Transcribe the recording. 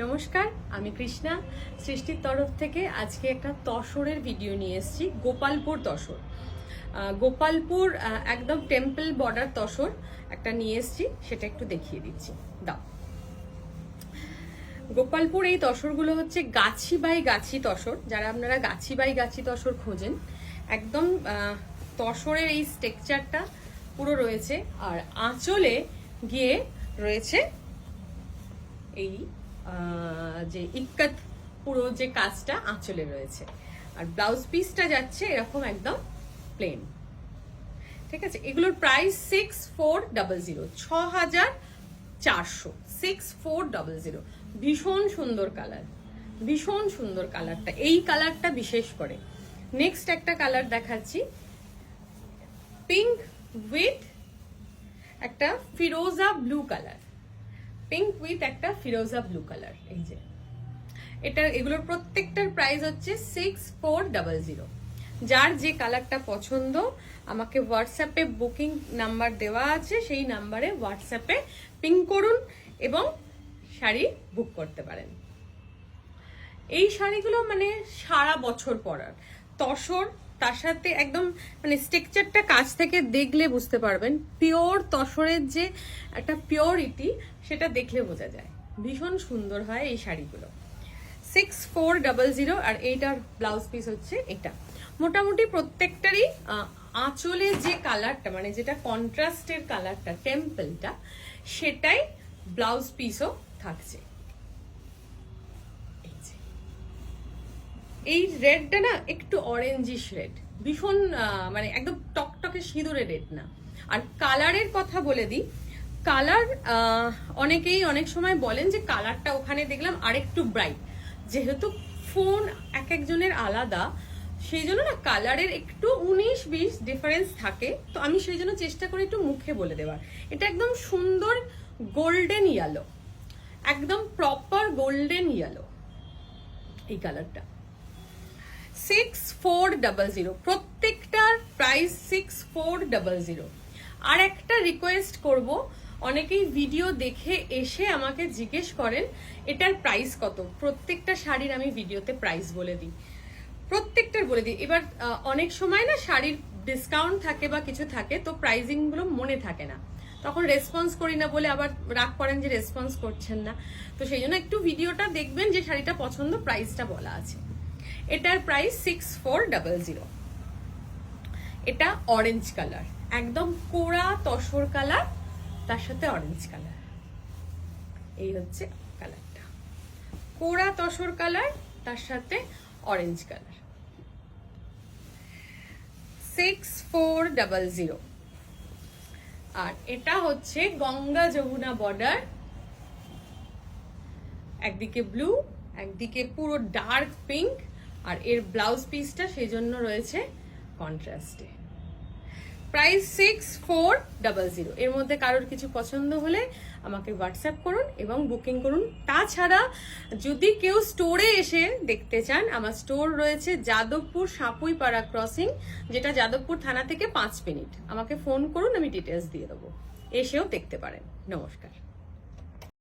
নমস্কার, আমি কৃষ্ণা সৃষ্টির তরফ থেকে আজকে একটা তসরের ভিডিও নিয়ে এসেছি। গোপালপুর তসর, গোপালপুর একদম টেম্পল বর্ডার তসর একটা নিয়ে এসেছি, সেটা একটু দেখিয়ে দিচ্ছি। দাও। গোপালপুর এই তসরগুলো হচ্ছে গাছি বাই গাছি তসর। যারা আপনারা গাছি বাই গাছি তসর খোঁজেন, একদম তসরের এই স্ট্রাকচারটা পুরো রয়েছে। আর আঁচলে গিয়ে রয়েছে এই যে ইক্কাত পুরো যে কাজটা আঁচলে রয়েছে। আর ব্লাউজ পিসটা যাচ্ছে এরকম একদম প্লেন। ঠিক আছে, এগুলোর প্রাইস 6400, 6400, 6400। ভীষণ সুন্দর কালার, ভীষণ সুন্দর কালারটা, এই কালারটা বিশেষ করে। নেক্সট একটা কালার দেখাচ্ছি, পিঙ্ক উইথ একটা ফিরোজা ব্লু কালার, পিঙ্ক উইথ একটা ফিরোজা ব্লু কালার। এই যে এগুলোর প্রত্যেকটার প্রাইস হচ্ছে 6400। যার যে কালারটা পছন্দ আমাকে হোয়াটসঅ্যাপে বুকিং নাম্বার দেওয়া আছে, সেই নাম্বারে হোয়াটসঅ্যাপে পিং করুন এবং শাড়ি বুক করতে পারেন। এই শাড়িগুলো মানে সারা বছর পরার তসর, তার সাথে একদম মানে স্ট্রাকচারটা কাছ থেকে দেখলে বুঝতে পারবেন পিওর তসরের যে একটা পিওরিটি, সেটা দেখলে বোঝা যায়। ভীষণ সুন্দর হয় এই শাড়িগুলো। 6400। আর এইটার ব্লাউজ পিস হচ্ছে এটা। মোটামুটি প্রত্যেকটারই আঁচলে যে কালারটা, মানে যেটা কন্ট্রাস্টের কালারটা টেম্পলটা, সেটাই ব্লাউজ পিসও থাকছে। এই রেডটা না একটু অরেঞ্জিশ রেড, ভীষণ মানে একদম টকটকে সিঁদুরে রেড না। আর কালারের কথা বলে দিই, কালার অনেকেই অনেক সময় বলেন যে কালারটা ওখানে দেখলাম আরেকটু ব্রাইট। যেহেতু ফোন এক একজনের আলাদা, সেই জন্য না কালারের একটু 19-20 ডিফারেন্স থাকে। তো আমি সেই জন্য চেষ্টা করি একটু মুখে বলে দেওয়ার। এটা একদম সুন্দর গোল্ডেন ইয়েলো, একদম প্রপার গোল্ডেন ইয়েলো এই কালারটা। 6400, প্রত্যেকটার প্রাইস 6400। আর একটা রিকোয়েস্ট করব, অনেকেই ভিডিও দেখে এসে আমাকে জিজ্ঞেস করেন এটার প্রাইস কত। প্রত্যেকটা শাড়ির আমি ভিডিওতে প্রাইস বলে দিই, প্রত্যেকটার বলে দিই। এবার অনেক সময় না শাড়ির ডিসকাউন্ট থাকে বা কিছু থাকে, তো প্রাইজিং গুলো মনে থাকে না, তখন রেসপন্স করি না বলে আবার রাগ করেন যে রেসপন্স করছেন না। তো সেই জন্য একটু ভিডিওটা দেখবেন, যে শাড়িটা পছন্দ প্রাইসটা বলা আছে। এটার প্রাইস 6400। এটা অরেঞ্জ কালার, একদম কোরা তসর কালার, তার সাথে অরেঞ্জ কালার। এই হচ্ছে কালারটা, কোরা তসর কালার, তার সাথে অরেঞ্জ কালার। 6400। আর এটা হচ্ছে গঙ্গা যমুনা বর্ডার, একদিকে ব্লু, একদিকে পুরো ডার্ক পিঙ্ক। আর এর ব্লাউজ পিসটা সেই জন্য রয়েছে কন্ট্রাস্টে। প্রাইস 6400। এর মধ্যে কারোর কিছু পছন্দ হলে আমাকে হোয়াটসঅ্যাপ করুন এবং বুকিং করুন। তাছাড়া যদি কেউ স্টোরে এসে দেখতে চান, আমার স্টোর রয়েছে যাদবপুর সাপুইপাড়া ক্রসিং, যেটা যাদবপুর থানা থেকে 5 মিনিট। আমাকে ফোন করুন, আমি ডিটেলস দিয়ে দেবো, এসেও দেখতে পারেন। নমস্কার।